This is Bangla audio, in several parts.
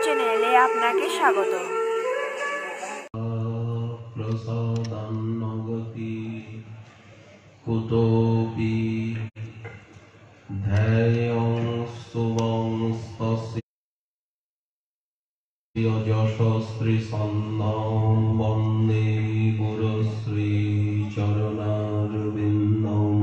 চ্যানেলে আপনাকে স্বাগত। প্রসাদান্নগতি কুতোপি ধ্যায়ং স্তবংস্তস্য যশস্ত্রী সন্ধাম বন্দে গুরুশ্রী চরণারবিন্দম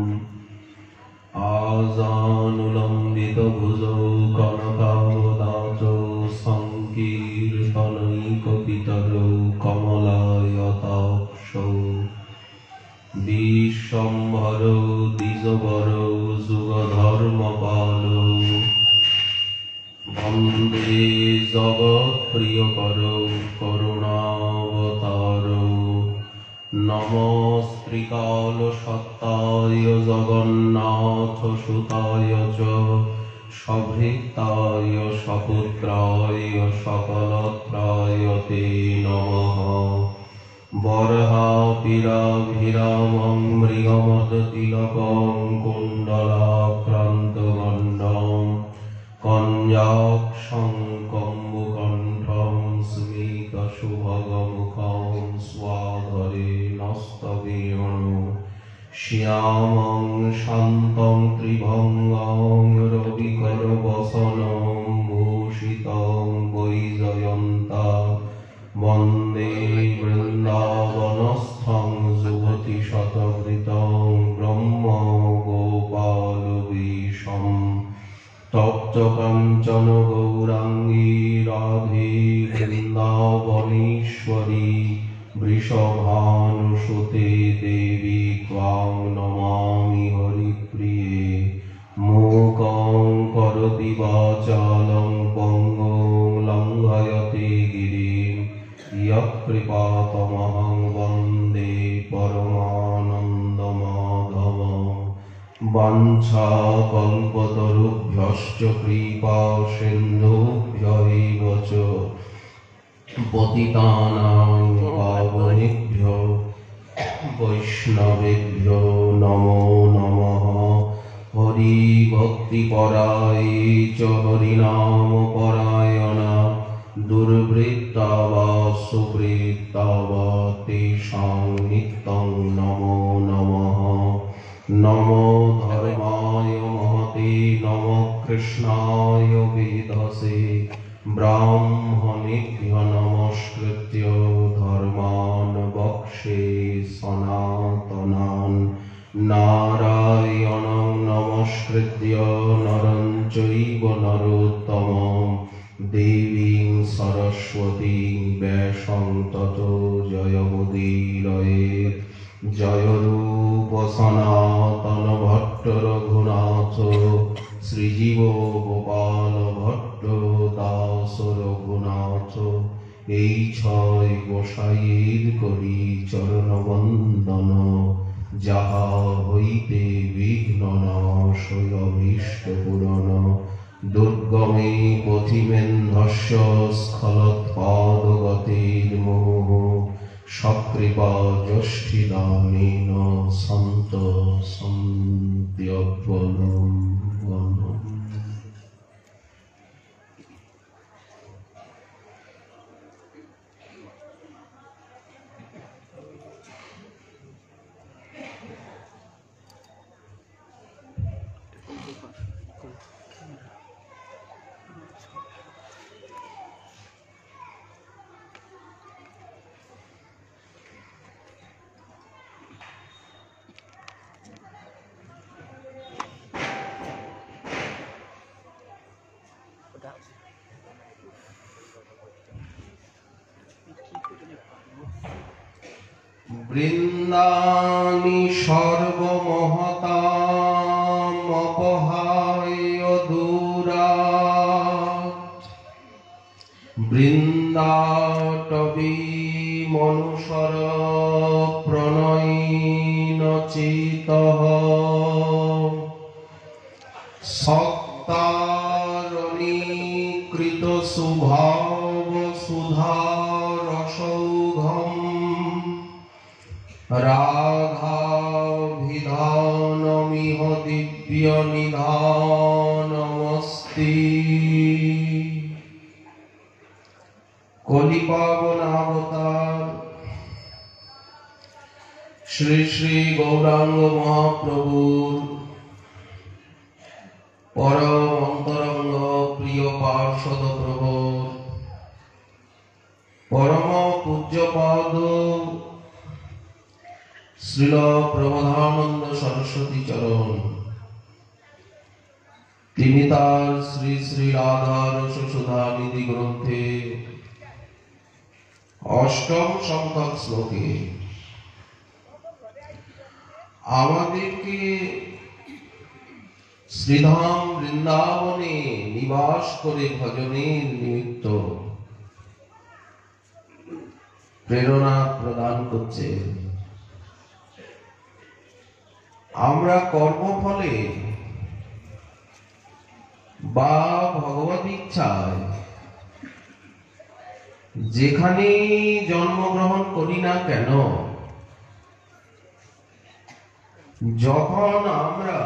আজানুলম্বিত ভুজৌ কনকাবদাতৌ সংকীর্তনৈকপিতরৌ কমলায়তাক্ষৌ বিশ্বম্ভরৌ দ্বিজবরৌ যুগধর্মপালৌ বন্দে জগৎপ্রিয়করৌ করুণাবতারৌ নমস্ত্রিকালসত্তায় জগন্নাথসুতায় চ সভৃত্তায় সপুত্রায় সকলত্রায় তে নমঃ। বরহাপিরাভিরামং মৃগমদতিলকং কুণ্ডলাক্রান্তগণ্ডং কঞ্জাক্ষং কম্বুকণ্ঠং স্মিতশুভগমুখং স্বাধরে নস্তবেণু শ্যামং শান্तं ত্রিভঙ্গং রবিকরবসनं ভূষিतं বৈজয়ন্তা বন্দে বৃন্দাবনস্থং যুবতিশতকৃतं ব্রহ্মগোপালবেশম তপ্ত কাঞ্চন গৌরাঙ্গী রাধে বৃন্দাবনেশ্বরী বৃষভানুসুতে দেবী ত্বাং নমামি হরিপ্রিয়ে। মূকং করোতি বাচালং পঙ্গুং লঙ্ঘয়তে গিরিম ইয়ৎকৃপাতমহং বন্দে পরমানন্দমাধবম। বাঞ্ছাকল্পতরুভ্যশ্চ কৃপা সিন্ধুভ্য এব চ পতিতানাং পাবনেভ্যো বৈষ্ণবেভ্যো নমো নমঃ। হরি ভক্তি পরায়ে চ হরিনাম পরায়ণা দুর্বৃত্তা বা সুবৃত্তা বা তেষাং নিত্যং নমো নমঃ। নমো ধর্মায় মহতে নমো কৃষ্ণায় বেদসে ব্রাহ্মণেভ্যো নমস্কৃত্য ধর্মাन् বক্ষ্যে সনাতনাन् নারায়ণং নমস্কৃত্য নরং চৈব নরোত্তমং দেবীং সরস্বতীং ব্যাসং ততো জয়মুদীরয়েৎ। জয় রূপ সনাতন ভট্ট রঘুনাথ শ্রীজীব গোপাল ভট্ট দাস রঘুনাথ। এই ছয় গোসাইয়ের করি চরণ বন্দন যাহা হইতে বিঘ্ন নাশয় অভীষ্ট পূরণ। দুর্গমে পথিমেন্ধস্য স্খলৎপাদগতির্মুহুঃ সকৃপা যষ্ঠিদানেন সন্ত সন্ত্যবনম। বৃন্দানি সর্বমহতামপহায় দূরাৎ বৃন্দাটবী মনুষর প্রণয়ীন চিতঃ সক্তারণীকৃত সুভাব সুধারসৌঘম রাধাভিধানমিহ দিব্য নিধানমস্তি। কলি পাবন অবতার শ্রী শ্রী গৌরাঙ্গ মহাপ্রভুর পরম অন্তরঙ্গ প্রিয় পার্ষদ প্রভুর পরম পূজ্যপাদ শ্রীল প্রবোধানন্দ সরস্বতী চরণ তিনি তার শ্রী শ্রী রাধার সুধা নিধি গ্রন্থে অষ্টম সংখ্যক শ্লোকে আমাদেরকে শ্রীধাম বৃন্দাবনে নিবাস করে ভজনের নিমিত্ত প্রেরণা প্রদান করছে। আমরা কর্মফলে বা ভগবত ইচ্ছায় যেখানে জন্মগ্রহণ করি না কেন, যখন আমরা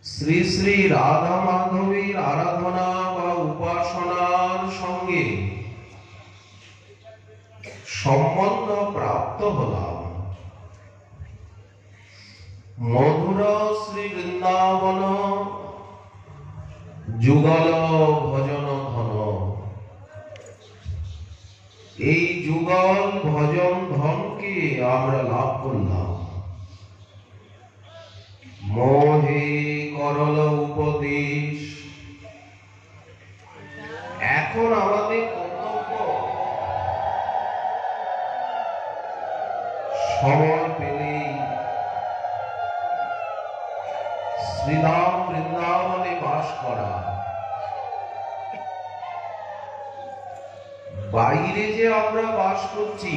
শ্রী শ্রী রাধা মাধবীর আরাধনা বা উপাসনার সঙ্গে সম্বন্ধ প্রাপ্ত হলাম, মধুর শ্রী বৃন্দাবন যুগল ভজন ধন, এই যুগল ভজন ধনকে আমরা লাভ করলাম। মোহে করল উপদেশ, এখন আমাদের কর্তব্য সময় পেলেই শ্রীধাম বৃন্দাবনে বাস করা। বাইরে যে আমরা বাস করছি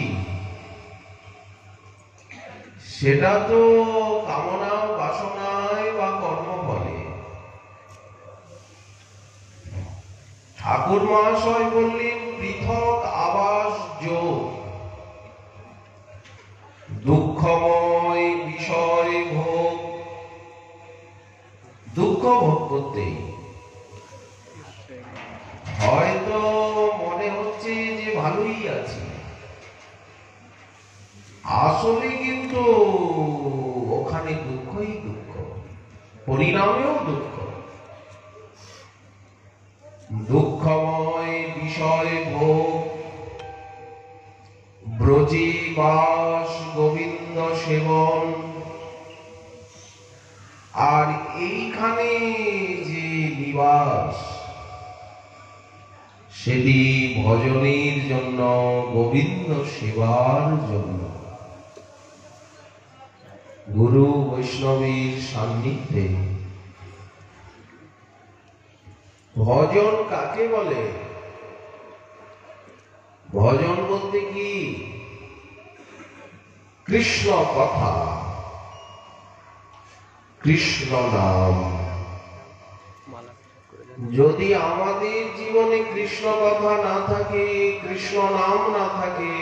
সেটা তো কামনা বাসনায় বা কর্মফলে। ঠাকুর মহাশয় বললেন পৃথক আবাস যোগ, দুঃখময় বিষয় ভোগ, দুঃখ ভোগ করতেই হয়তো মনে হচ্ছে যে ভালোই আছি, আসলে কিন্তু ওখানে দুঃখই দুঃখ, পরিণামেও দুঃখ। দুঃখময় বিষয় ভোগ, ব্রজে বাস গোবিন্দ সেবন, আর এইখানে যে নিবাস সেটি ভজনের জন্য, গোবিন্দ সেবার জন্য, গুরু বৈষ্ণবীর সান্নিধ্যে। ভজন কাকে বলে? ভজন বলতে কি? কৃষ্ণ কথা, কৃষ্ণ নাম। যদি আমাদের জীবনে কৃষ্ণ কথা না থাকে, কৃষ্ণ নাম না থাকে,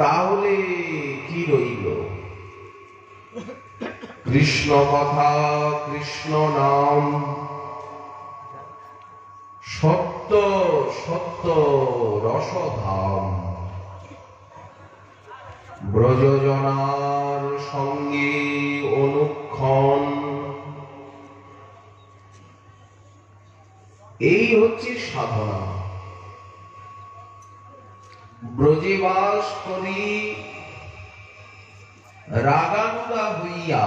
তাহলে কি রইল? কৃষ্ণ কথা, কৃষ্ণ নাম, সত্য সত্য রসধাম, ব্রজজনার সঙ্গে অনুক্ষণ, এই হচ্ছে সাধনা। ব্রজে বাস করি রাগানুগা হইয়া,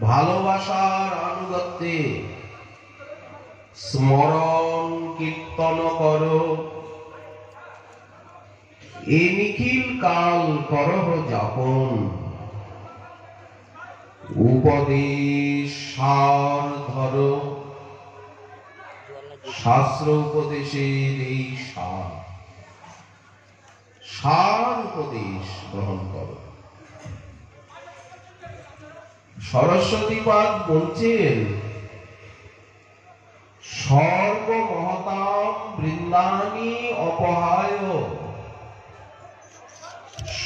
ভালোবাসার আনুগত্যে স্মরণ কীর্তন করো, এ নিখিল কাল করহ যাপন, উপদেশ সার ধরো, শাস্ত্র উপদেশের এই সার, সার উপদেশ গ্রহণ করো। সরস্বতীপাদ বলছেন সর্বমহতাম বৃন্দানি অপহায়,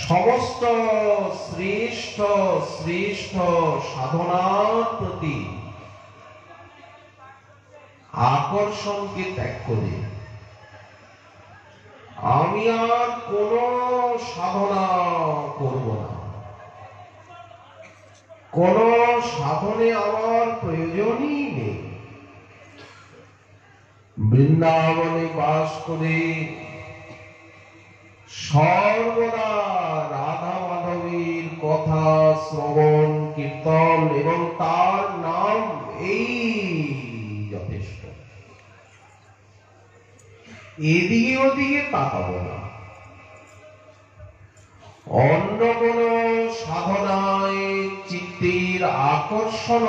সমস্ত শ্রেষ্ঠ শ্রেষ্ঠ সাধনার প্রতি আকর্ষণকে ত্যাগ করে আমি আর কোনো সাধনা করব না, কোন সাধনে আমার প্রয়োজনই নেই। বৃন্দাবনে বাস করে সর্বদা রাধা মাধবীর কথা শ্রবণ কীর্তন এবং তার নাম এই যথেষ্ট। এদিকে ওদিকে তাকাবো না, অন্য কোন সাধনায় চিত্তের আকর্ষণ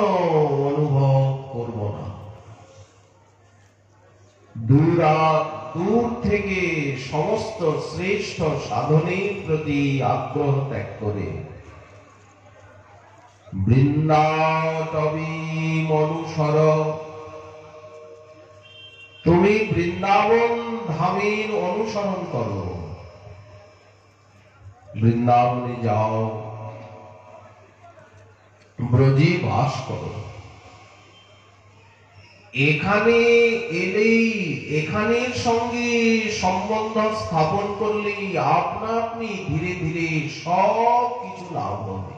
অনুভব করব না। দূর থেকে সমস্ত শ্রেষ্ঠ সাধনের প্রতি আগ্রহ ত্যাগ করে বৃন্দাটবী মনুসর, তুমি বৃন্দাবন ধামের অনুসরণ করো, বৃন্দাবনে যাও, ব্রজে বাস করো। এখানে এলেই, এখানের সঙ্গে সম্বন্ধ স্থাপন করলেই আপনা আপনি ধীরে ধীরে সব কিছু লাভ হবে।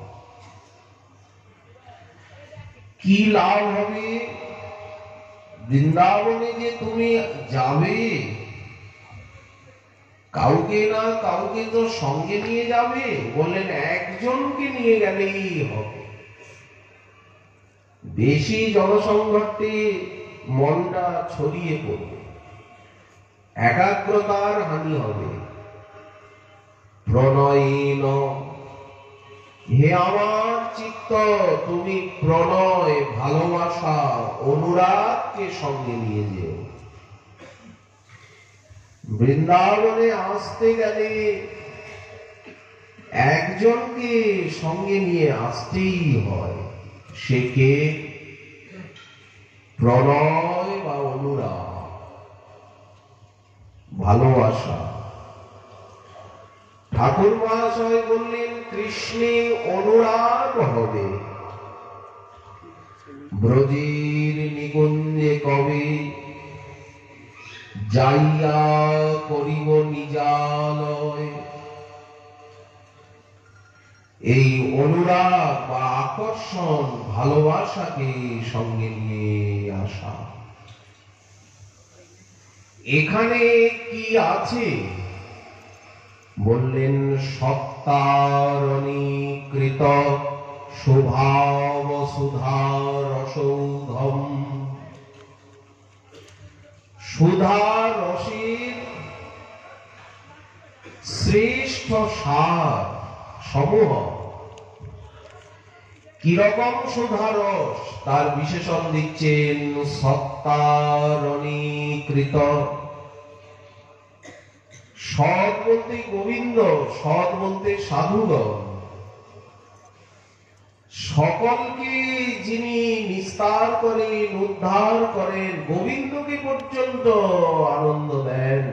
কি লাভ হবে? বৃন্দাবনে যে তুমি যাবে, কাউকে না কাউকে তো সঙ্গে নিয়ে যাবে। বললেন একজনকে নিয়ে গেলেই হবে। বেশি জনসংঘটে মনটা ছড়িয়ে পড়বে, একাগ্রতার হানি হবে। প্রণয়ীন, হে আমার চিত্ত, তুমি প্রণয়, ভালোবাসা, অনুরাগকে সঙ্গে নিয়ে যেও। বৃন্দাবনে আসতে গেলে একজনকে সঙ্গে নিয়ে আসতেই হয়। সে কে? প্রণয় বা অনুরাগ, ভালোবাসা। ঠাকুর মহাশয় বললেন কৃষ্ণে অনুরাগ হবে। ব্রজের নিকুঞ্জে কবে যাইয়া করিব নিজালয়। এই অনুরাগ বা আকর্ষণ, ভালোবাসাকে সঙ্গে নিয়ে আসা। এখানে কি আছে? বললেন সত্তারণীকৃত শুভাব সুধা রসৌধম। সুধা রসের শ্রেষ্ঠ সার সমূহ। কিরকম সুধা রস? তার বিশেষণ দিচ্ছেন সত্তারণীকৃত। সৎ বলতে গোবিন্দ, সৎ বলতে সাধুগণ। সকলকে যিনি নিস্তার করেন, উদ্ধার করেন, গোবিন্দকে পর্যন্ত আনন্দ দেন,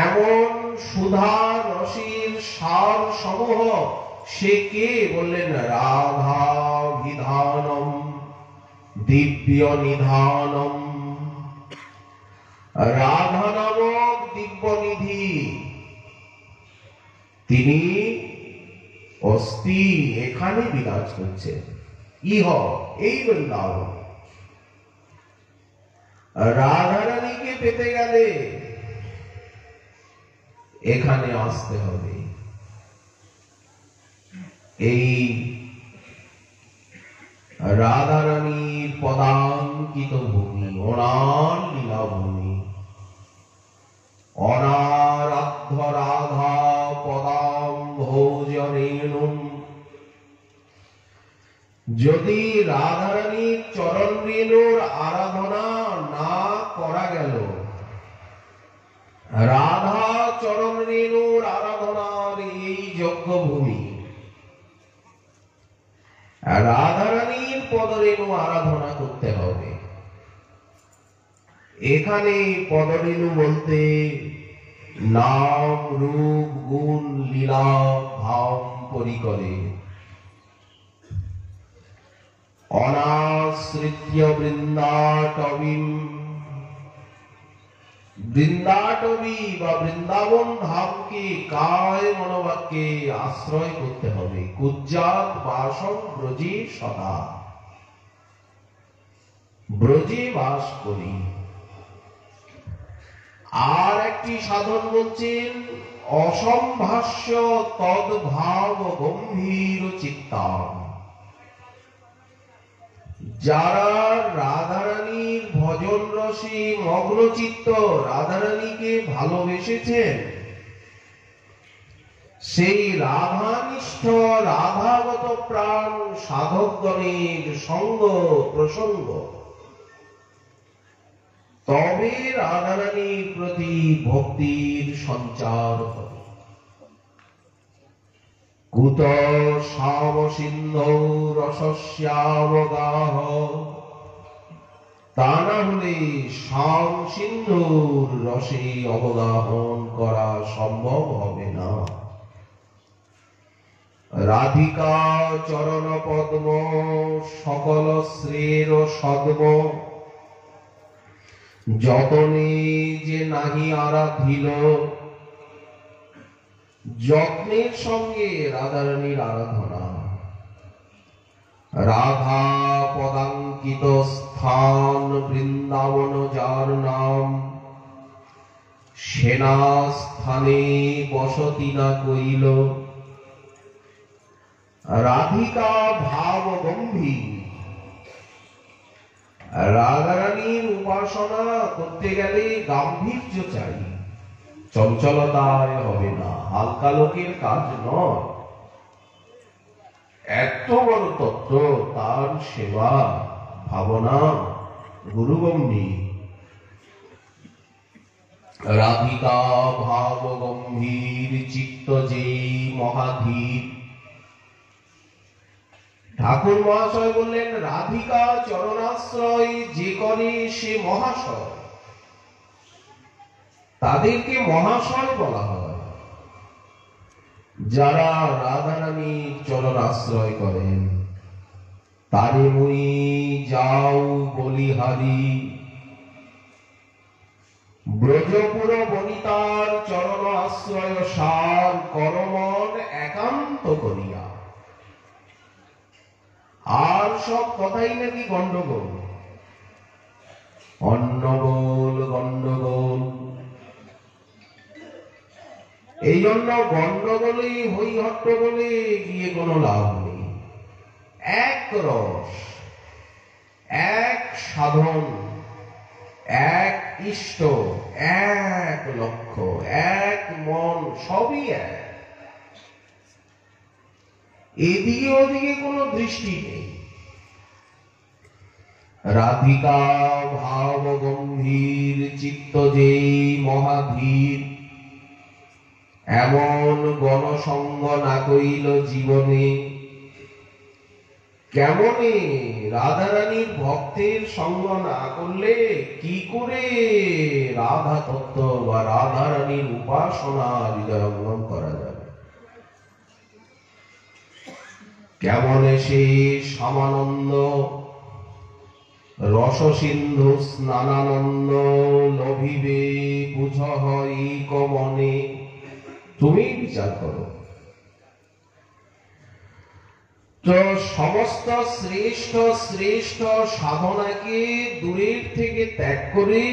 এমন সুধা রসের সার সমূহ সে কে? বললেন রাধা বিধানম দিব্য নিধানম। রাধা নামক দিব্য নিধি, তিনি অস্থি এখানে বিরাজ করছেন। ইহ এই বৃন্দাবন। রাধারানীকে পেতে গেলে এখানে আসতে হবে। এই রাধারানীর পদাঙ্কিত ভূমি, ওনার লীলাভূমি। অনারাধ্য রাধা পদাম ভোজনেনুম। যদি রাধারানীর চরণ রেণুর আরাধনা না করা গেল, রাধা চরণ রেণুর আরাধনার এই যজ্ঞভূমি, রাধারানীর পদরেণু আরাধনা করতে হবে। এখানে পদরেণু বলতে নাম রূপ গুণ লীলা ভাব পরিকরে অনাশ্রিত্য বৃন্দাটবীম, বৃন্দাটবী বা বৃন্দাবন ধামকে কায় মনোবাক্যে আশ্রয় করতে হবে। কুজ্জাত বাসম ব্রজে সদা, ব্রজে বাস করি। আর একটি সাধন বলছেন, অসম্ভাষ্য তদ্ভাব গম্ভীর চিত্তাম। যারা রাধারানীর ভজন রসে মগ্ন চিত্ত, রাধারানীকে ভালোবেসেছেন, সেই রাধানিষ্ঠ রাধাগত প্রাণ সাধকগণের সঙ্গ প্রসঙ্গ, তবে রাধারানীর প্রতি ভক্তির সঞ্চার হবে। কুত শ্যাম সিন্ধৌ রসশ্যামগাহ, তা না হলে শ্যাম সিন্ধুর রসে অবগাহন করা সম্ভব হবে না। রাধিকা চরণ পদ্ম সকল শ্রের সদ্ম, যতনে যে নাহি আরাধিল। যত্নের সঙ্গে রাধারানীর আরাধনা। রাধা পদাঙ্কিত স্থান বৃন্দাবন যার নাম, সেনা স্থানে বসতি না কইল। রাধিকা ভাব গম্ভীর, রাধারানীর উপাসনা করতে গেলে গাম্ভীর্য চাই, চঞ্চলতায় হবে না, হালকা লোকের কাজ নয়। এত বড় তত্ত্ব, তার সেবা ভাবনা গুরুগম্ভীর। রাধিকা ভাব গম্ভীর চিত্ত যেই মহাধীর। ঠাকুর মহাশয় বললেন, রাধিকা চরণাশ্রয় যে করে সে মহাশয়। তাদেরকে মহাশয় বলা হয় যারা রাধারানীর চরণ আশ্রয় করেন। তারে মুই যাও বলিহারি, ব্রজপুর বনিতার চরণ আশ্রয় সার করমন একান্ত করিয়া। আর সব কথাই নাকি গন্ডগোল, অন্নগোল গন্ডগোল। এই জন্য গন্ডগোলে হই হট্টগোলে গিয়ে কোনো লাভ নেই। এক রস, এক সাধন, এক ইষ্ট, এক লক্ষ্য, এক মন, সবই এক। এদিকে ওদিকে কোনো দৃষ্টি নেই। রাধিকা ভাব গম্ভীর চিত্ত যেই মহাধীর। এমন গণসঙ্গ না কইল জীবনে। কেমনে রাধারানীর ভক্তের সঙ্গ না করলে কি করে রাধা তত্ত্ব বা রাধারানীর উপাসনা হৃদয়ঙ্গম করা যাবে? কেমনে সে সমানন্দ রস সিন্ধু স্নানানন্দ লভিবে বুঝ হয় কমনে। তুমি বিচার করো। তো সমস্ত শ্রেষ্ঠ শ্রেষ্ঠ সাধনাকে দূরের থেকে ত্যাগ করে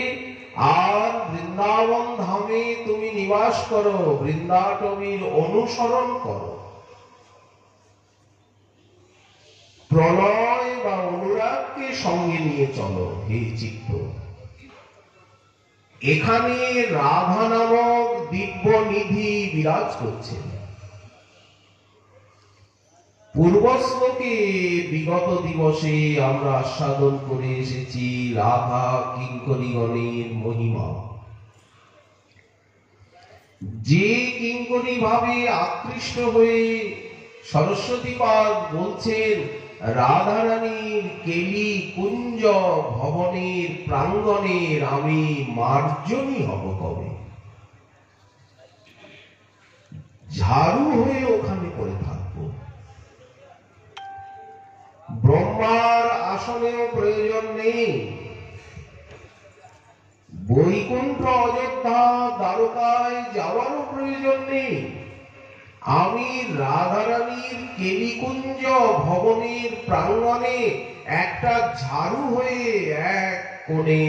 আর বৃন্দাবন ধামে তুমি নিবাস করো, বৃন্দাটবীর অনুসরণ করো। প্রণয় বা অনুরাগকে সঙ্গে নিয়ে চলো হে চিত্ত। এখানে রাধা নামক দিব্য নিধি বিরাজ করছে। পূর্ব শ্লোকে বিগত দিবসে আমরা আস্বাদন করে এসেছি রাধা কিঙ্করীগণের মহিমা। যে কিঙ্করী ভাবে আকৃষ্ট হয়ে সরস্বতী পাদ বলছেন, রাধারানীর কেলি কুঞ্জ ভবনের প্রাঙ্গণের আমি মার্জনী হব কবে? ঝাড়ু হয়ে ওখানে পড়ে থাকবো। ব্রহ্মার আসনেও প্রয়োজন নেই, বৈকুণ্ঠ অযোধ্যা দ্বারকায় যাওয়ারও প্রয়োজন নেই। আমি রাধারানীর কেলিকুঞ্জ ভবনের প্রাঙ্গণে একটা ঝাড়ু হয়ে এক কোণে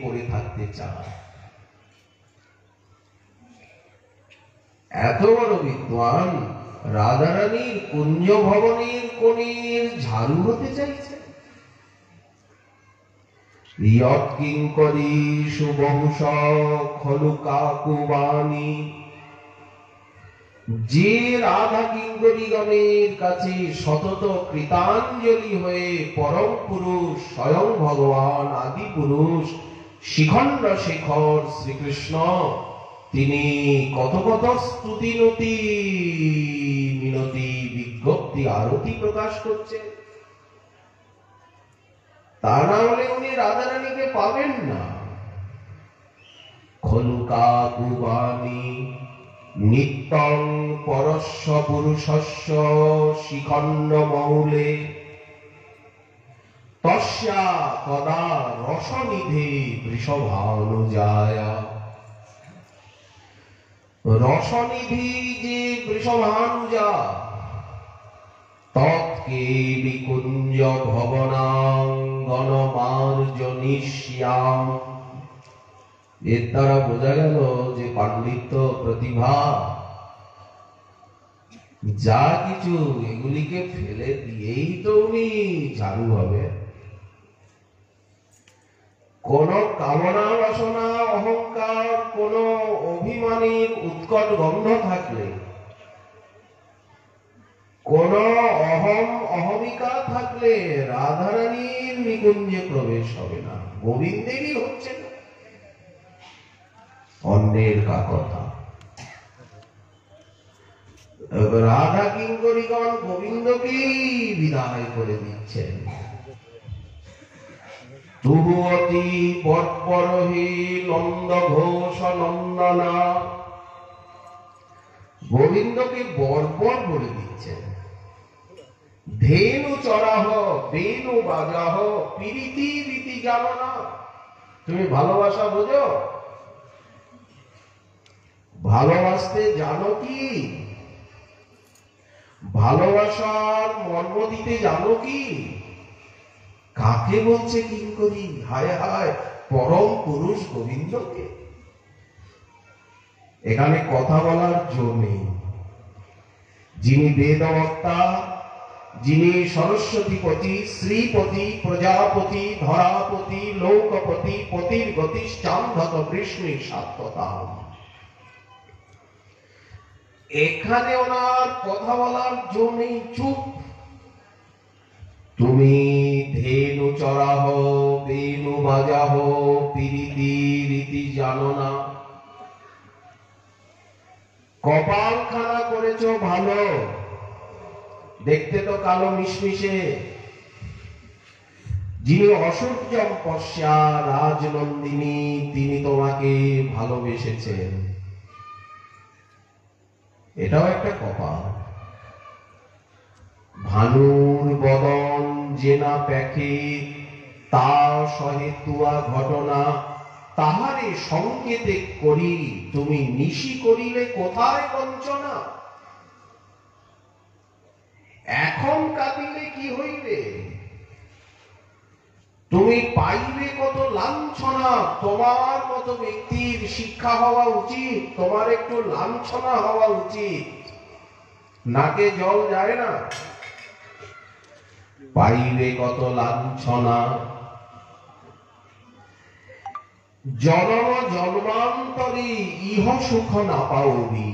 পড়ে থাকতে চাই। এত বড় বিদ্বান রাধারানীর কুঞ্জ ভবনের কোণের ঝাড়ু হতে চাইছে। কিঙ্করী সুবংশ খলু কাকুবাণী, যে রাধা কিঙ্করীগণের কাছে সতত কৃতাঞ্জলি হয়ে পরম পুরুষ স্বয়ং ভগবান আদি পুরুষ শিখণ্ড শেখর শ্রীকৃষ্ণ তিনি কত কত স্তুতি নতি মিনতি বিজ্ঞপ্তি আরতি প্রকাশ করছেন, তা না হলে উনি রাধারানীকে পাবেন না। খলুকা গুবানি নিত্যং পরস্য পুরুষস্য শিখণ্ড মৌলে তস্যা কদা রসনিধি বৃষভানুজায়া। রসনিধি যে বৃষভানুজা তৎকেলি কুঞ্জ ভবনাঙ্গন মার্জনিষ্যাম। এর দ্বারা বোঝা গেল যে পাণ্ডিত্য প্রতিভা যা কিছু এগুলিকে ফেলে দিয়েই তো উনি ঝাড়ু হবে। কোন কামনা বাসনা অহংকার কোন অভিমানের উৎকট গন্ধ থাকলে, কোন অহমিকা থাকলে রাধারানীর নিকুঞ্জে প্রবেশ হবে না, গোবিন্দেরই হচ্ছে না, অন্যের কথা। রাধা কিঙ্করীগণ গোবিন্দকেই বিদায় করে দিচ্ছেন। তবু অতি পরপরহি নন্দ ঘোষ নন্দনা, গোবিন্দকে বর্বর বলে দিচ্ছেন। ধেনু চড়াহ বেনু বাজাহ প্রীতি রীতি জানো না। তুমি ভালোবাসা বোঝো? ভালোবাসতে জানো কি? ভালোবাসার মর্ম দিতে জানো কি? কাকে বলছে কিঙ্করী? হায় হায়, পরম পুরুষ গোবিন্দকে। এখানে কথা বলার জো নেই। যিনি বেদবক্তা, যিনি সরস্বতীপতি, শ্রীপতি, প্রজাপতি, ধরাপতি, লোকপতি, পতির গতিশ্চান্ধত কৃষ্ণী সাত্বতাম। এখানে ওনার কথা বলার জো নেই, চুপ। তুমি ধেনু চড়াহ বেনু বাজাহ প্রীতি রীতি জানো না। কপাল খানা করেছো ভালো, দেখতে তো কালো মিশমিশে। যিনি অসূর্যম পশ্যা রাজনন্দিনী, তিনি তোমাকে ভালোবেসেছেন, এটাও একটা কপাল। ভানুর বদন জেনা প্যাখে তা সহেতুয়া ঘটনা, তাহারে সংকেতে করি তুমি নিশি করিলে কোথায় বঞ্চনা। এখন কাঁদিলে কি হইবে? তুমি পাইবে কত লাঞ্ছনা। তোমার মতো ব্যক্তির শিক্ষা হওয়া উচিত, তোমার একটু লাঞ্ছনা হওয়া উচিত। নাকে জল যায় না? পাইবে কত লাঞ্ছনা। জনম জন্মান্তরে ইহ সুখ না পাওবি,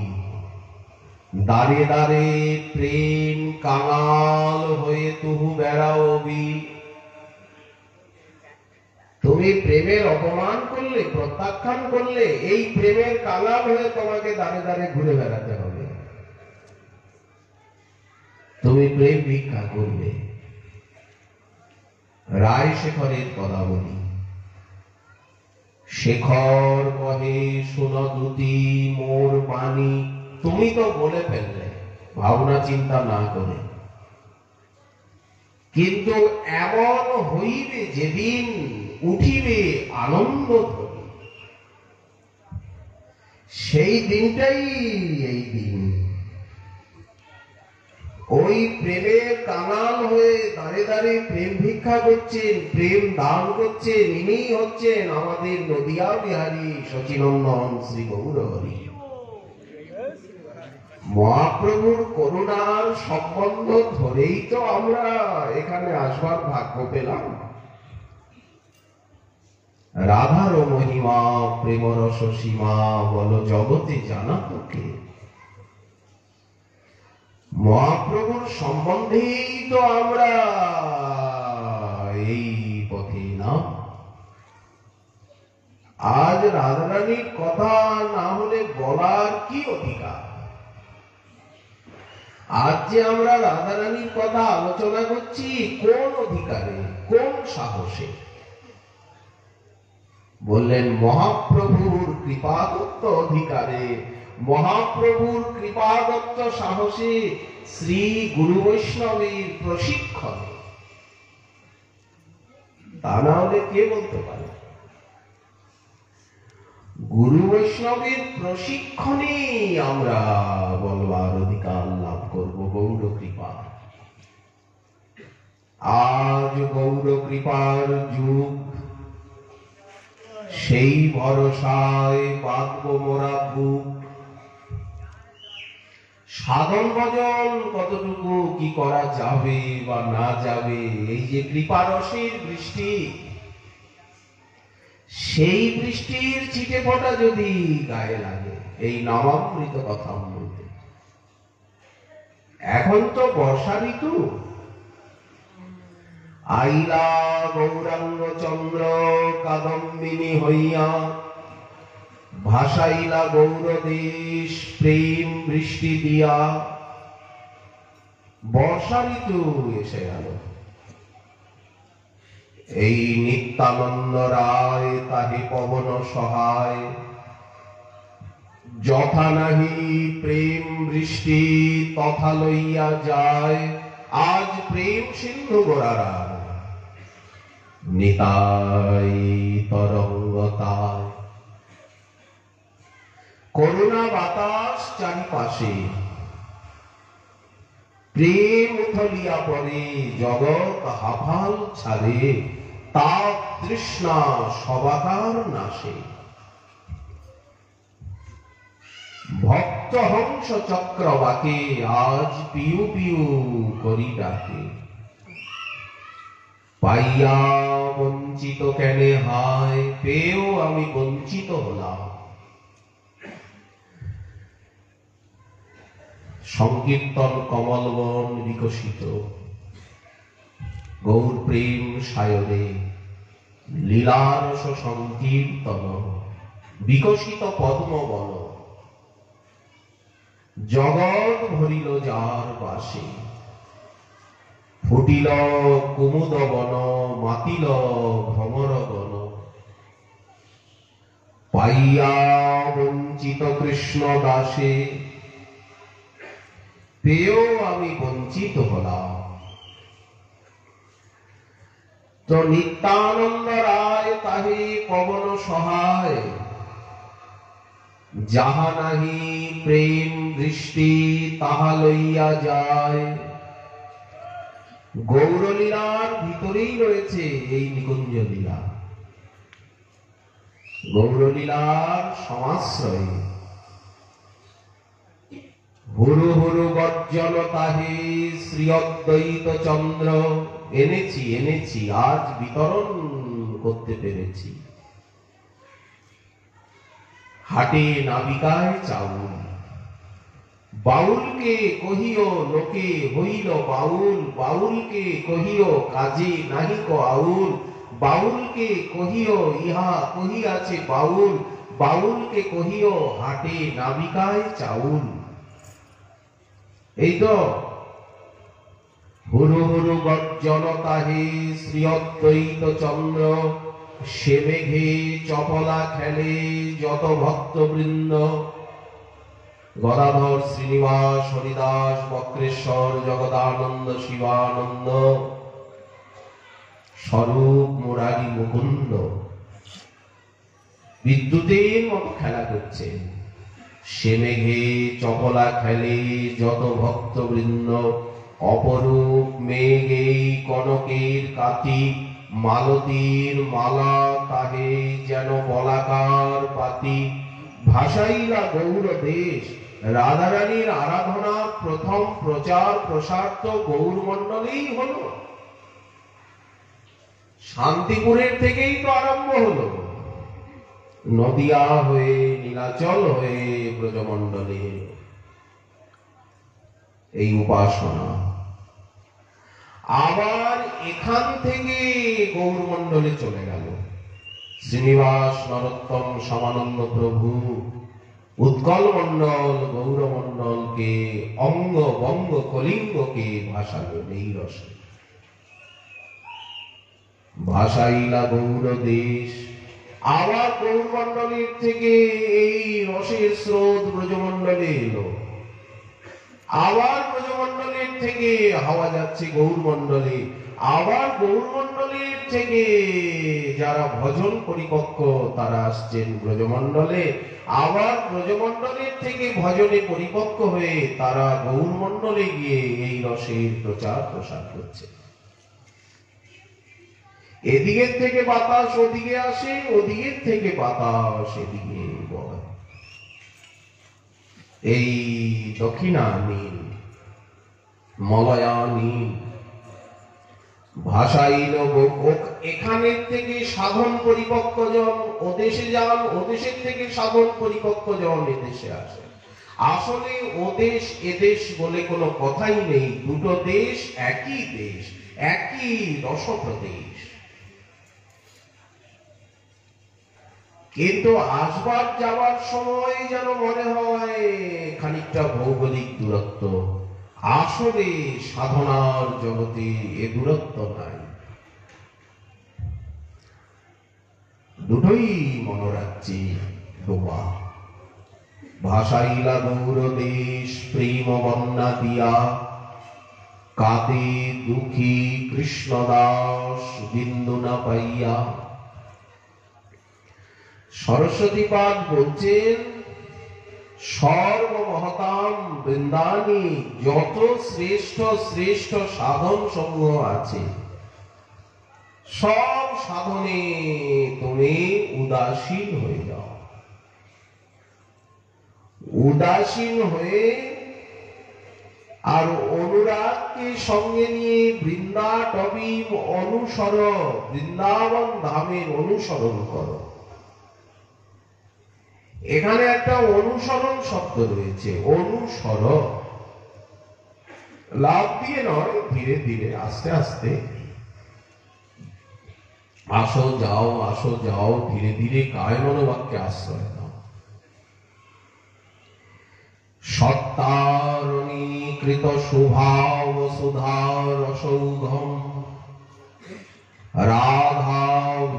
দাঁড়ে দাঁড়ে প্রেম কাঙাল হয়ে তুহু বেড়াওবি। তুমি প্রেমের অপমান করলে, প্রত্যাখ্যান করলে, এই প্রেমের কাঙাল হয়ে তোমাকে দাঁড়ে দাঁড়ে ঘুরে বেড়াতে হবে। তুমি প্রেম ভিক্ষা করবে। রায় শেখরের কথা বলি। শেখর কহে শোনো দুতি মোর বাণী। তুমি তো বলে ফেললে ভাবনা চিন্তা না করে, কিন্তু এমন হইবে যেদিন উঠিবে আনন্দ ধ্বনি, সেই দিনটাই এই দিন। ওই প্রেমের কাঙাল হয়ে দাঁড়ে দাঁড়ে প্রেম ভিক্ষা করছেন, প্রেম দান করছেন, ইনিই হচ্ছেন আমাদের নদিয়া বিহারী শচীনন্দন শ্রী গৌরহরি। মহাপ্রভুর করুণার সম্বন্ধ ধরেই তো আমরা এখানে আসবার ভাগ্য পেলাম। রাধার মহিমা প্রেমরস সীমা বল জগতে জানা তোকে। মহাপ্রভুর সম্বন্ধেই তো আমরা এই পথে না। আজ রাধারানীর কথা না হলে বলার কি অধিকার? আজ যে আমরা রাধারানীর কথা আলোচনা করছি কোন অধিকারে, কোন সাহসে? বললেন মহাপ্রভুর কৃপাদত্ত অধিকারে, মহাপ্রভুর কৃপাদত্ত সাহসে, শ্রী গুরু বৈষ্ণবের প্রশিক্ষণে। তা না হলে কে বলতে পারে? গুরু বৈষ্ণবের প্রশিক্ষণে আমরা বলবার অধিকার লাভ করব গৌর কৃপা। আজ গৌর কৃপার যুগ, সেই ভরসায় বাঁধব মোরা বুক। সাধন ভজন কতটুকু কি করা যাবে বা না যাবে, এই যে কৃপারসের বৃষ্টি, সেই বৃষ্টির ছিটে ফোঁটা যদি গায়ে লাগে এই নামামৃত কথা বলতে। এখন তো বর্ষা ঋতু, আইলা গৌরাঙ্গ চন্দ্র কাদম্বিনী হইয়া, ভাসাইলা গৌরদেশ প্রেম বৃষ্টি দিয়া। বর্ষা ঋতু এসে গেল। এই নিত্যানন্দ রায় তাহে পবন সহায়, যথা নাহি প্রেম বৃষ্টি তথা লইয়া যায়। আজ প্রেম সিন্ধু গোড়ারা নিতাই তরঙ্গতায়। করুণা বাতাস চারিপাশে, প্রেম উথলিয়া পড়ে জগৎ হাফাল ছাড়ে। তাপ তৃষ্ণা সবাকার নাশে, ভক্ত হংস চক্রবাকে আজ পিউ পিউ করি ডাকে। পাইয়া বঞ্চিত কেনে হায়, পেয়েও আমি বঞ্চিত হলাম। সংকীর্তন কমলবন বিকশিত, গৌর প্রেম সায়রে লীলারস সংকীর্তন। বিকশিত পদ্মবন, জগৎ ভরিল যার বাসে। ফুটিল কুমুদ বন, মাতিল ভ্রমর বন। পাইয়া বঞ্চিত কৃষ্ণ দাসে, পেয়েও আমি বঞ্চিত হলাম। তো নিত্যানন্দ রায় তাহে পবন সহায়, যাহা নাহি প্রেম বৃষ্টি তাহা লইয়া যায়। গৌরলীলার ভিতরেই রয়েছে এই নিকুঞ্জ লীলা। গৌরলীলার সমাশ্রয়ে হুরু হুরু গর্জন তাহে শ্রী অদ্বৈত চন্দ্র। এনেছি এনেছি, আজ বিতরণ করতে পেরেছি। হাটে নাবিকায় চাউল, বাউলকে কহিও লোকে হইল বাউল। বাউলকে কহিও কাজে নাহিক আউল। বাউলকে কহিও ইহা কহিয়াছে বাউল। বাউলকে কহিও হাটে নাবিকায় চাউল। এই তো হুরু হুরু গর্জন তাহে শ্রী অদ্বৈত চন্দ্র। সে মেঘে চপলা খেলে যত ভক্তবৃন্দ। গদাধর শ্রীনিবাস হরিদাস বক্রেশ্বর জগদানন্দ শিবানন্দ স্বরূপ মুরারি মুকুন্দ বিদ্যুতের মতো খেলা করছেন। সে মেঘে চপলা খেলে যত ভক্তবৃন্দ, অপরূপ মেঘে কনকের কাতি, মালতীর মালা তাহে যেন বলাকার পাতি। ভাসাইলা গৌর দেশ, রাধারানীর আরাধনার প্রথম প্রচার প্রসার তো গৌরমণ্ডলেই হলো। শান্তিপুরের থেকেই তো আরম্ভ হলো, নদিয়া হয়ে নীলাচল হয়ে ব্রজমণ্ডলে এই উপাসনা। আবার এখান থেকে গৌরমণ্ডলে চলে গেল। শ্রীনিবাস নরোত্তম সমানন্দ প্রভু উৎকল মণ্ডল গৌরমণ্ডলকে অঙ্গ বঙ্গ কলিঙ্গকে ভাসালো এই রসে। ভাসাইলা গৌর দেশ। আবার গৌরমণ্ডলের থেকে এই রসের স্রোত ব্রজমণ্ডলে এলো। আবার ব্রজমণ্ডলের থেকে হাওয়া যাচ্ছে গৌরমণ্ডলে। আবার গৌরমণ্ডলের থেকে যারা ভজন পরিপক্ক তারা আসছেন ব্রজমণ্ডলে। আবার ব্রজমণ্ডলের থেকে ভজনে পরিপক্ক হয়ে তারা গৌরমণ্ডলে গিয়ে এই রসের প্রচার প্রসার করছে। এদিকের থেকে বাতাস ওদিকে আসে, ওদিকের থেকে বাতাস এদিকে বয়। এই দক্ষিণা নীল, মলয়া নীল ভাসাইল। এখানের থেকে সাধন পরিপক্ক জন ওদেশে যান, ওদেশের থেকে সাধন পরিপক্ক জন এদেশে আসে। আসলে ওদেশ এদেশ বলে কোনো কথাই নেই, দুটো দেশ একই দেশ, একই রসপ্রদেশ। কিন্তু আসবার যাবার সময় যেন মনে হয় খানিকটা ভৌগোলিক দূরত্ব। আসলে সাধনার জগতে এ দূরত্ব নাই, দুটোই মনোরাজ্যে ডোবা। ভাসাইলা গৌর দেশ প্রেম বন্যা দিয়া, কাঁদে দুঃখী কৃষ্ণদাস বিন্দু না পাইয়া। সরস্বতী পাদ বলছেন সর্বমহতাম বৃন্দাবনী যত শ্রেষ্ঠ শ্রেষ্ঠ সাধন সমূহ আছে, সব সাধনে তুমি উদাসীন হয়ে যাও। উদাসীন হয়ে আর অনুরাগকে সঙ্গে নিয়ে বৃন্দা টবিম অনুসর, বৃন্দাবন ধামের অনুসরণ করো। এখানে একটা অনুসরণ শব্দ রয়েছে, অনুসর। লাভ দিয়ে নয়, ধীরে ধীরে আস্তে আস্তে আসো যাও ধীরে ধীরে কায় মনোবাক্যে আশ্রয় দাও। সত্তারণীকৃত শুভাব সুধার রসৌঘম, রাধা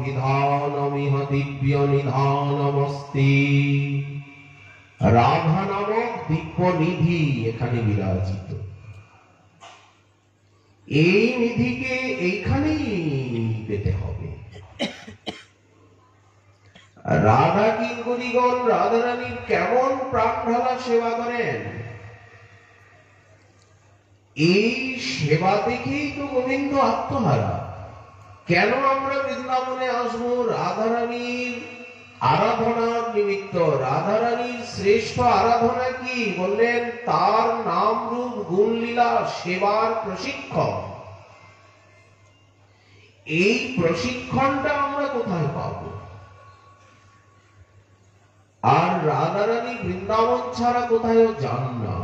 বিধানমিহ দিব্য নিধানমস্তি। রাধা নামক দিব্য নিধি এখানে বিরাজিত। এই নিধিকে এইখানেই পেতে হবে। রাধা কিঙ্করীগণ রাধারানীর কেমন প্রাণ ঢালা সেবা করেন, এই সেবা দেখেই তো গোবিন্দ আত্মহারা। কেন আমরা বৃন্দাবনে আসবো? রাধারানীর আরাধনার নিমিত্ত। রাধারানীর শ্রেষ্ঠ আরাধনা কি বললেন? তার নাম রূপ গুণ লীলা সেবার প্রশিক্ষণ। এই প্রশিক্ষণটা আমরা কোথায় পাবো? আর রাধারানী বৃন্দাবন ছাড়া কোথায় যান না।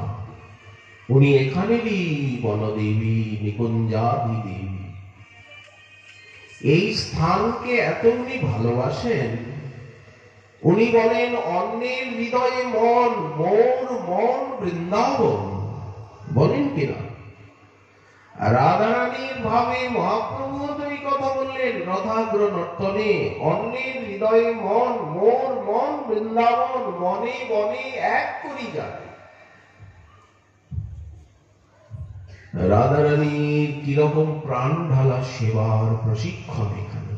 উনি এখানেরই বনদেবী, নিকুঞ্জাদি দেবী। এই স্থানকে এত উনি ভালোবাসেন, উনি বলেন অন্যের হৃদয়ে মন, মোর মন বৃন্দাবন। বলেন কিনা? রাধারানীর ভাবে মহাপ্রভু তো এই কথা বললেন রথাগ্র নর্তনে, অন্যের হৃদয়ে মন, মোর মন বৃন্দাবন, মনে বনে এক করি যায়। রাধারানীর কিরকম প্রাণ ঢালা সেবার প্রশিক্ষণ এখানে।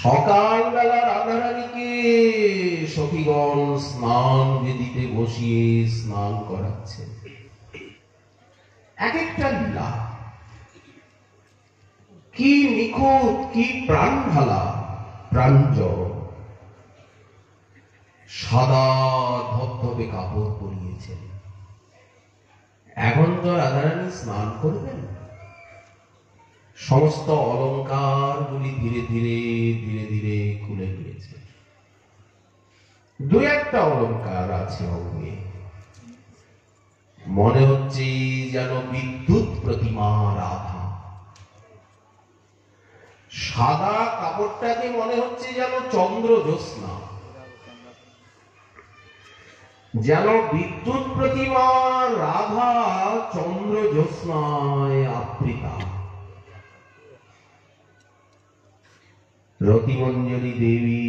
সকালবেলা রাধারানীকে সখীগণ স্নান বেদিতে বসিয়ে স্নান করাচ্ছে। এক একটা লীলা কি নিখুঁত, কি প্রাণ ঢালা, প্রাঞ্জল। সাদা ধবধবে কাপড় পরিয়েছেন। এখন তো রাধারানী স্নান করবেন, সমস্ত অলঙ্কার গুলি ধীরে ধীরে ধীরে ধীরে খুলে দিয়েছে। দু একটা অলঙ্কার আছে অঙ্গে, মনে হচ্ছে যেন বিদ্যুৎ প্রতিমা রাধা। সাদা কাপড়টাকে মনে হচ্ছে যেন চন্দ্র জ্যোৎস্না, যেন বিদ্যুৎ প্রতিমা রাধা চন্দ্র জ্যোৎস্নায় আবৃতা। রতিমঞ্জরি দেবী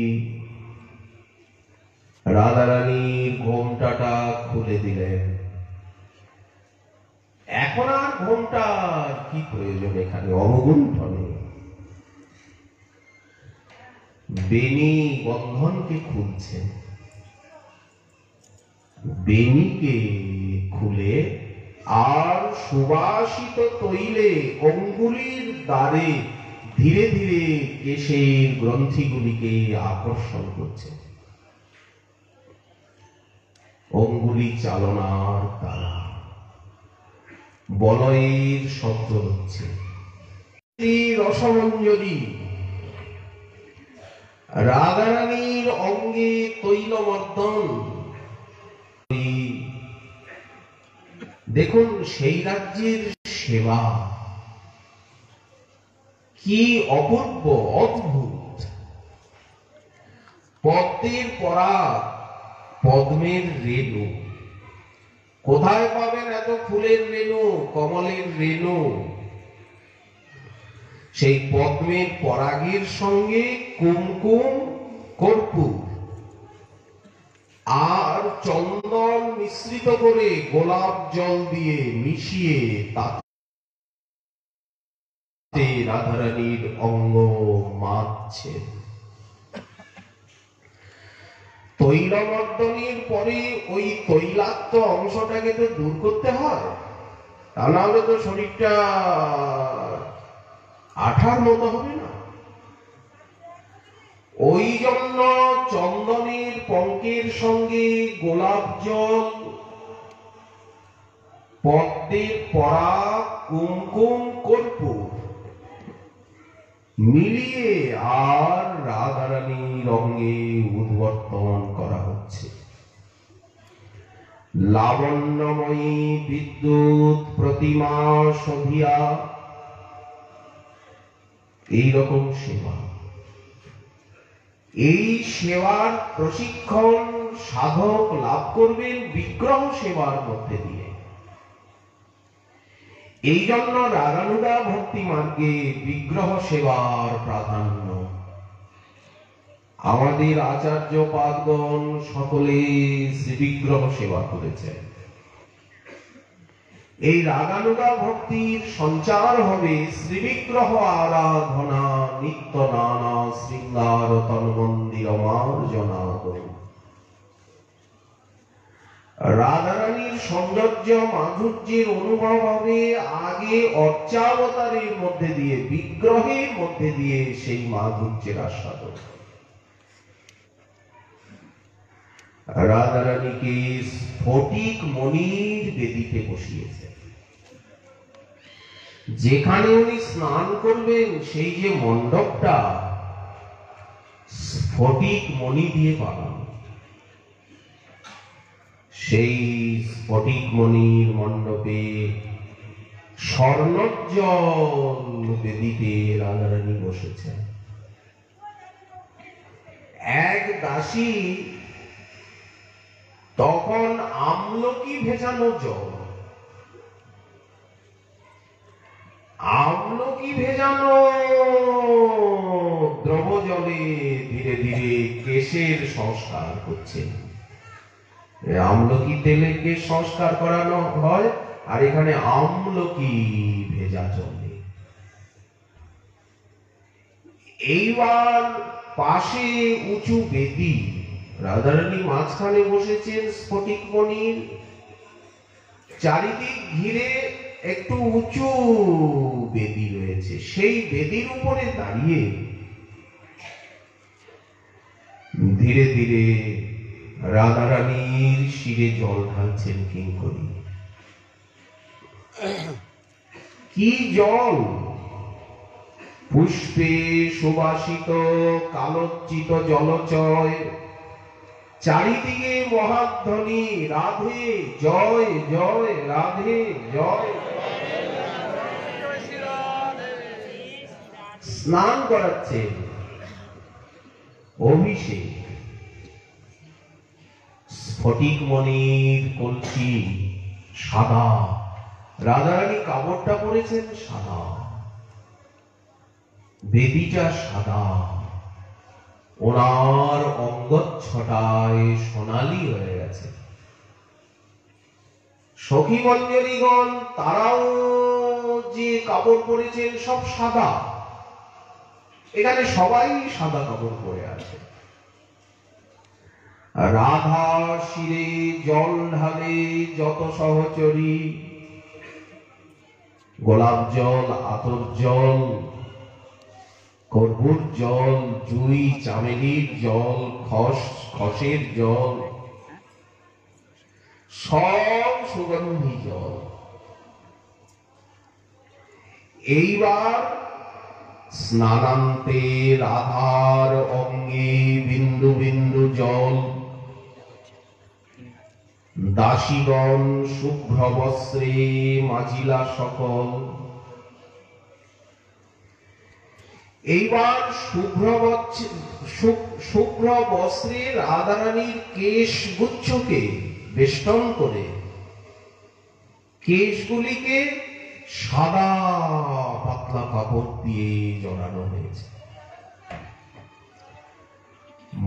রাধারানীর ঘোমটাটা খুলে দিলেন। এখন আর ঘোমটার কি প্রয়োজন এখানে, অবগুণ্ঠনে। বেণী বন্ধনকে খুলছেন, বেণীকে খুলে আর সুবাসিত তৈলে অঙ্গুলির দ্বারে ধীরে ধীরে কেশের গ্রন্থিগুলিকে আকর্ষণ করছে। অঙ্গুলি চালনার দ্বারা বলয়ের শব্দ হচ্ছে। রসমঞ্জরি রাধারানীর অঙ্গে তৈলমর্দন। দেখুন সেই রাজ্যের সেবা কি অপূর্ব, অদ্ভুত। পদ্মের পরাগ, পদ্মের রেণু। কোথায় পাবেন এত ফুলের রেণু, কমলের রেণু? সেই পদ্মের পরাগের সঙ্গে কুমকুম, কর্পূর আর চন্দন মিশ্রিত করে গোলাপ জল দিয়ে মিশিয়ে তাতে রাধারানীর অঙ্গ মাখছে। তৈলমর্দনের পরে ওই তৈলাক্ত অংশটাকে তো দূর করতে হয়, তা নাহলে তো শরীরটা আঠার মতো হবে না। ওই জন্য চন্দনের পঙ্কের সঙ্গে গোলাপ জল, পদ্মের পরাগ, কুমকুম, কর্পূর মিলিয়ে আর রাধারানীর অঙ্গে উদ্বর্তন করা হচ্ছে। লাবণ্যময়ী বিদ্যুৎ প্রতিমা সধিয়া এইরকম সেবা। এই সেবার প্রশিক্ষণ সাধক লাভ করবেন বিগ্রহ সেবার মধ্যে দিয়ে। এই জন্য রাগানুগা ভক্তি মার্গে বিগ্রহ সেবার প্রাধান্য। আমাদের আচার্য পাদগণ সকলে শ্রীবিগ্রহ সেবা করেছেন। এই রাগানুগা ভক্তির সঞ্চার হবে শ্রীবিগ্রহ আরাধনা, নিত্য নানা শৃঙ্গার তন্মন্দির মার্জনাদৌ। রাধারানীর সৌন্দর্য মাধুর্যের অনুভব হবে আগে অর্চাবতারের মধ্যে দিয়ে, বিগ্রহের মধ্যে দিয়ে সেই মাধুর্যের আস্বাদন। রাধারানীকে স্ফটিক মণির বেদিতে বসিয়েছে। যেখানে উনি স্নান করবেন সেই যে মণ্ডপটা স্ফটিক মণি দিয়ে বানানো, সেই স্ফটিক মণির মণ্ডপে স্বর্ণোজ্জ্বল বেদিতে রাধারানী বসেছেন। এক দাসী তখন আমলকি ভেজানো জল, আমলকি ভেজানো দ্রব জলে ধীরে ধীরে কেশের সংস্কার করছেন। আমলকি তেলে কেশ সংস্কার করানো হয়, আর এখানে আমলকি ভেজা চলে। এইবার পাশে উঁচু বেদি, রাধারানী মাঝখানে বসেছেন স্ফটিক মণির, চারিদিক ঘিরে একটু উঁচু বেদি রয়েছে। সেই বেদির উপরে দাঁড়িয়ে ধীরে ধীরে রাধারানীর শিরে জল ঢালছেন কিঙ্করী। কি জল! পুষ্পে সুবাসিত কালোচ্চিত জলচয়, চারিদিকে মহাধ্বনি রাধে জয় জয়, রাধে জয়। স্নান করাচ্ছেন, অভিষেক। স্ফটিক মণির কলসি সাদা, রাধারানী কাপড়টা পরেছেন সাদা, বেদিটা সাদা, ওনার অঙ্গচ্ছটায় সোনালি হয়ে গেছে। সখী মঞ্জরীগণ তারাও যে কাপড় পরেছেন সব সাদা, এখানে সবাই সাদা কাপড় পরে আছে। রাধা শিরে জল ঢালে যত সহচরী, গোলাপ জল, আতর জল, কর্পূর জল, জুই চামেলির জল, খসের জল, সব সুগন্ধি জল। এইবার স্নানান্তে রাধার অঙ্গে বিন্দু বিন্দু জল, দাসীগণ শুভ্র বস্ত্রে মাজিলা সকল। এইবার শুভ্র বস্ত্রে রাধারানীর কেশ গুচ্ছকে বেষ্টন করে কেশগুলিকে সাদা পাতলা কাপড় দিয়ে জড়ানো হয়েছে।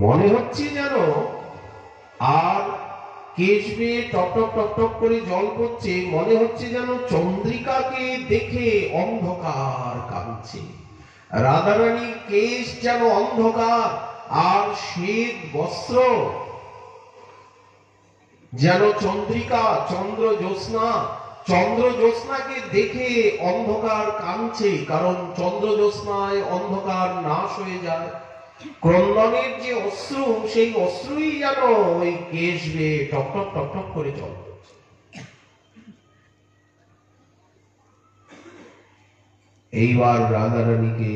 মনে হচ্ছে যেন, আর কেশ বেয়ে টপ টপ টপ টপ করে জল পড়ছে, মনে হচ্ছে যেন চন্দ্রিকাকে দেখে অন্ধকার কাঁদছে। রাধারানীর কেশ যেন অন্ধকার, আর শ্বেত বস্ত্র যেন চন্দ্রিকা, চন্দ্র জ্যোৎস্না। চন্দ্র জ্যোৎস্নাকে দেখে অন্ধকার কাঁদছে, কারণ চন্দ্র জ্যোৎস্নায় অন্ধকার নাশ হয়ে যায়। ক্রন্দনের যে অশ্রু, সেই অশ্রুই যেন ওই কেশ বেয়ে টপ টপ টপ টপ করে জল পড়ছে। এইবার রাধারানীকে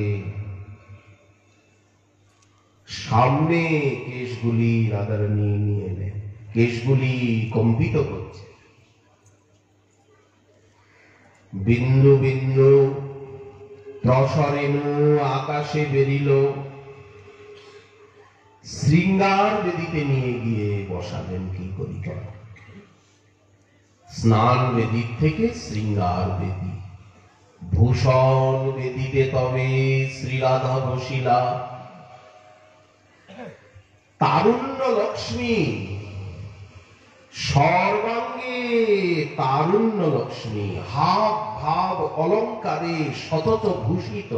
সামনে কেশগুলি রাধারানী নিয়ে এলেন, কেশগুলি কম্পিত করছে। বিন্দু বিন্দু রসরেণু আকাশে বেরিল, শৃঙ্গার বেদিতে নিয়ে গিয়ে বসালেন কি করি। স্নান বেদির থেকে শৃঙ্গার বেদি, ভূষণ বেদিতে তবে শ্রীরাধা বসিলা। তারুণ্য লক্ষ্মী, সর্বাঙ্গে তারুণ্য লক্ষ্মী, হাব ভাব অলঙ্কারে সতত ভূষিত।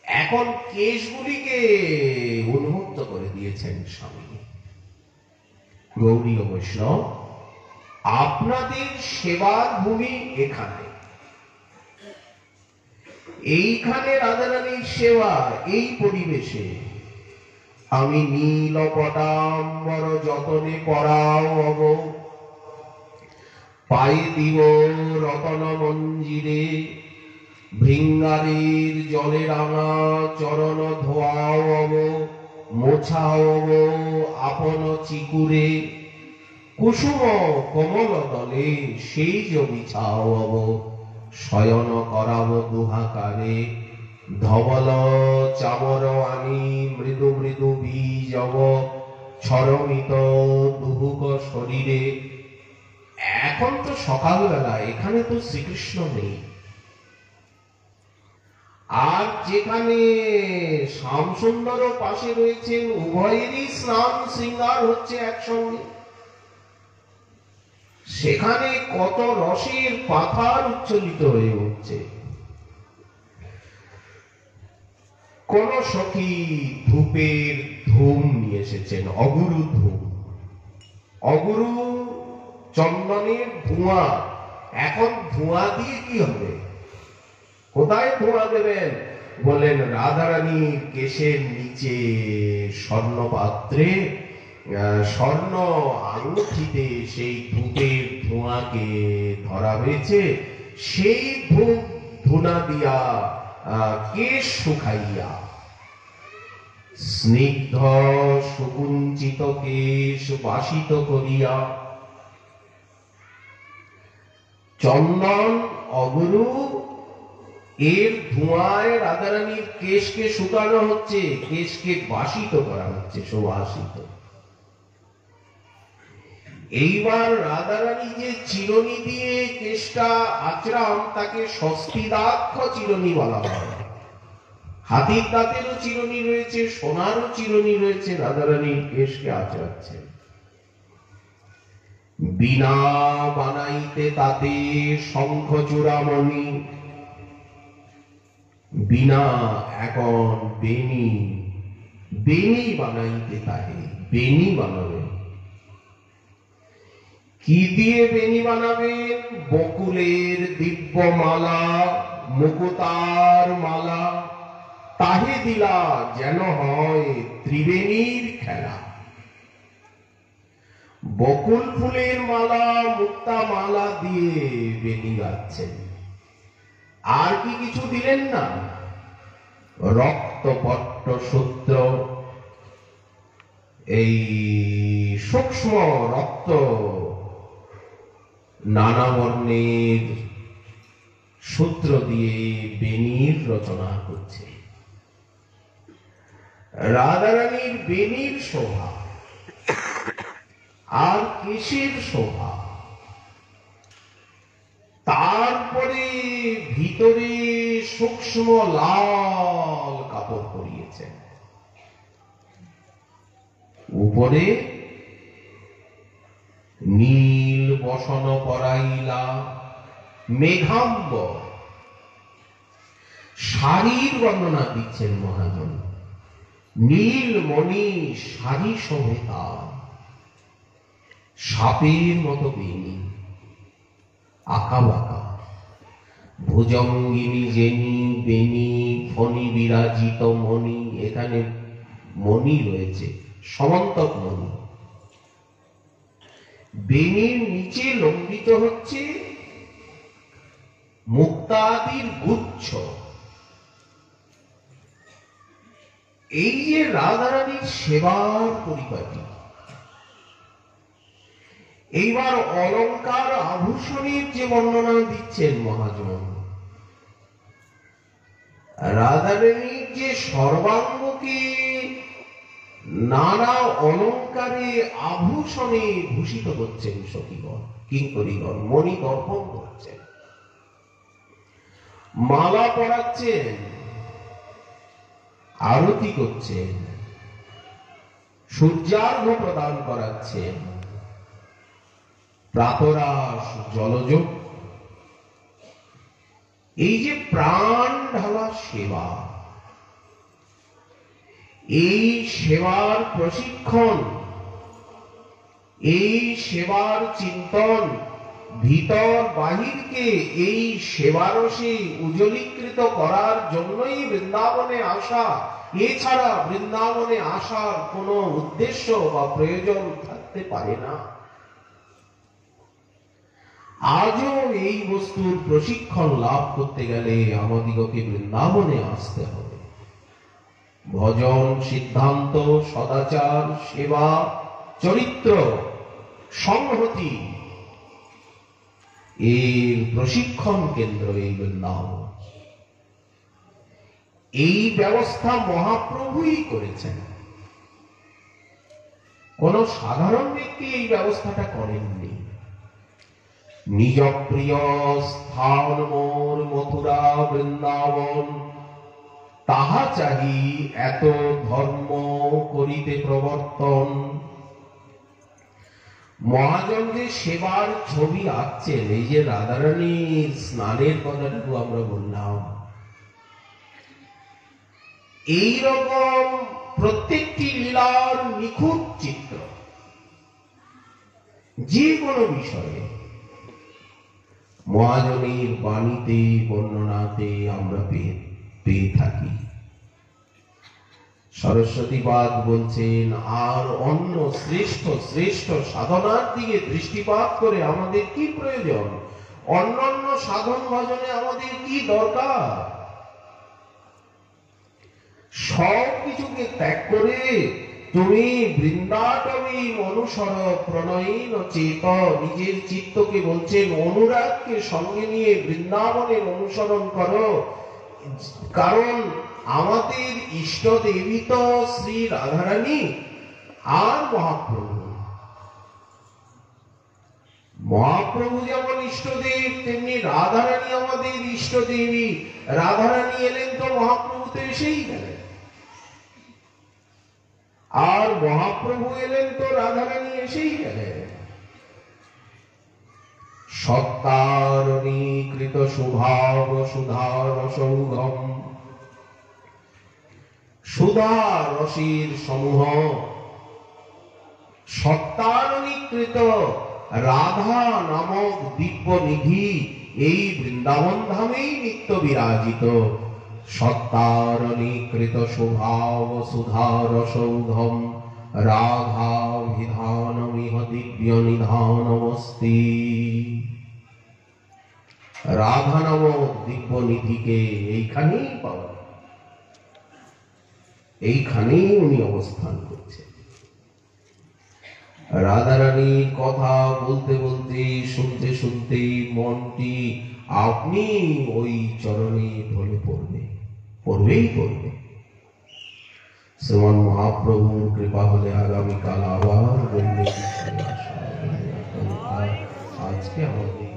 এখন কেশগুলিকে উন্মুক্ত করে দিয়েছেন স্বামী। গৌরী ও বৈষ্ণব, আপনাদের সেবার ভূমি এখানে, এইখানে রাধারানীর সেবা, এই পরিবেশে আমি নীল পটাম্বর যতনে পরাও হব, পায়ে দিব রতন মঞ্জিরে, ভৃঙ্গারের জলে রাঙা চরণ ধোয়াও হব, মোছাও হব আপন চিকুরে, কুসুম কমল দলে সেই বিছাও হব, শয়ন করাব দুহাকারে, ধবল চামর আনি মৃদু মৃদু বীজব, ছরমিত দুহুক শরীরে। এখন তো সকালবেলা, এখানে তো শ্রীকৃষ্ণ নেই। আর যেখানে শ্যামসুন্দরও পাশে রয়েছেন, উভয়েরই স্নান শৃঙ্গার হচ্ছে একসঙ্গে। সেখানে কত রসের পাথার উচ্ছ্বলিত হয়ে উঠছে। কোন সখী ধূপের ধূম নিয়ে এসেছেন, অগুরু ধূম, অগুরু চন্দনের ধোঁয়া। এখন ধোঁয়া দিয়ে কি হবে? কোথায় ধোঁয়া দেবেন? বলেন রাধারানীর কেশের নিচে স্বর্ণ পাত্রে, স্বর্ণ আঙুঠিতে সেই ধূপের ধোঁয়াকে ধরা হয়েছে। সেই ধূপ ধুনা দিয়া কেশ শুকাইয়া, স্নিগ্ধ সুকুঞ্চিত কেশ বাসিত করিয়া, চন্দন অগুরু এর ধোঁয়ায় রাধারানীর কেশকে শুকানো হচ্ছে, কেশকে বাসিত করা হচ্ছে, সুবাসিত। এইবার রাধারানী যে চিরুনি দিয়ে কেশটা আচরাম, তাকে স্বস্তিদাক্ষ চিরুনি বলা হয়। হাতির দাঁতেরও চিরুনি রয়েছে, সোনারও চিরুনি রয়েছে, রাধারানীর কেশকে আচরাচ্ছে। বিনা বানাইতে তাতে শঙ্খ চূড়ামণি, বিনা এখন বেনি, বেনি বানাইতে তাহে, বেনি বানাবে। কি দিয়ে বেনি বানাবেন? বকুলের দিব্য মালা, মুকুতার মালা, তাহে দিলা যেন হয় ত্রিবেণীর খেলা। বকুল ফুলের মালা, মুক্তা মালা দিয়ে বেনি গাচ্ছেন। আর কি কিছু দিলেন না? রক্তপট্ট সূত্র, এই সূক্ষ্ম রক্ত নানা বর্ণের সূত্র দিয়ে বেনির রচনা করছে। রাধারানীর বেনির শোভা আর কেশের শোভা, তারপরে ভিতরে সূক্ষ্ম লাল কাপড় পরিয়েছেন, উপরে নীল বসন পরাইলা মেঘাম্বর। শাড়ির বর্ণনা দিচ্ছেন মহাজন। নীল মণি শাড়ি শোভেতা, সাপের মতো বেনি, আঁকা বাঁকা, ভুজঙ্গিনী জেনি বেনি, ফণি বিরাজিত মণি। এখানে মণি রয়েছে, সমন্তক মণি। বেনির নিচে লম্বিত হচ্ছে মুক্তাদির গুচ্ছ। এই যে রাধারানীর সেবার পরিপাটি। এইবার অলঙ্কার আভূষণের যে বর্ণনা দিচ্ছেন মহাজন, রাধারানীর যে সর্বাঙ্গকে নানা অলঙ্কারে আভূষণে ভূষিত করছেন সখীগণ, কিঙ্করীগণ, মণি দর্পণ করছেন, মালা পরাচ্ছেন, আরতি করছেন, সূর্যার্ঘ্য প্রদান করাচ্ছেন, প্রাতরাশ জলযোগ। এই যে প্রাণ ঢালা সেবা, এই সেবার প্রশিক্ষণ, এই সেবার চিন্তন, ভিতর বাহিরকে এই সেবারসে উজ্জ্বলীকৃত করার জন্যই বৃন্দাবনে আসা। এছাড়া বৃন্দাবনে আসার কোনো উদ্দেশ্য বা প্রয়োজন থাকতে পারে না। আজও এই বস্তুর প্রশিক্ষণ লাভ করতে গেলে আমাদিগকে বৃন্দাবনে আসতে হবে। ভজন, সিদ্ধান্ত, সদাচার, সেবা, চরিত্র, সংহতি, এর প্রশিক্ষণ কেন্দ্র এই বৃন্দাবন। এই ব্যবস্থা মহাপ্রভুই করেছেন, কোন সাধারণ ব্যক্তি এই ব্যবস্থাটা করেননি। নিজ প্রিয় স্থান মোর মথুরা বৃন্দাবন, তাহা চাহি এত ধর্ম করিতে প্রবর্তন। মহাজন যে সেবার ছবি আঁকছেন, এই যে রাধারানীর স্নানের কথাটুকু আমরা বললাম, এইরকম প্রত্যেকটি লীলার নিখুঁত চিত্র যে কোনো বিষয়ে মহাজনের বাণীতে বর্ণনাতে আমরা পেয়ে থাকি। সরস্বতীবাদ বলছেন, আর অন্য শ্রেষ্ঠ শ্রেষ্ঠ সাধনার দিকে দৃষ্টিপাত করে আমাদের কি প্রয়োজন, অন্যান্য সাধন ভজনে আমাদের কি দরকার, সব কিছুকে ত্যাগ করে তুমি বৃন্দাটবী অনুসর প্রণয়ীন চেত, নিজের চিত্তকে বলছেন অনুরাগকে সঙ্গে নিয়ে বৃন্দাবনের অনুসরণ করো। কারণ আমাদের ইষ্ট দেবী তো শ্রী রাধারানী আর মহাপ্রভু। মহাপ্রভু যেমন ইষ্টদেব, তেমনি রাধারানী আমাদের ইষ্ট দেবী। রাধারানী এলেন তো মহাপ্রভু তো এসেই গেলেন, আর মহাপ্রভু এলেন তো রাধারানী এসেই গেলেন। সত্তারণীকৃত শুভাব সুধার সৌঘম, সুধা রসির সমূহ সত্তারণীকৃত রাধা নামক দিব্য নিধি এই বৃন্দাবন ধামেই নিত্য বিরাজিত। সত্তারণীকৃত শুভাব সুধার সৌঘম রাধা বিধানমিহ দিব্য নিধানমস্তি। রাধা নামক দিব্য নিধিকে এইখানেই পাওয়া, এইখানেই উনি অবস্থান করছেন। রাধারানীর কথা বলতে বলতে শুনতে শুনতে মনটি আপনি ওই চরণে ঢলে পড়বেই পড়বে। শ্রীমান মহাপ্রভুর কৃপা হলে আগামীকাল আবার আজকে আমাদের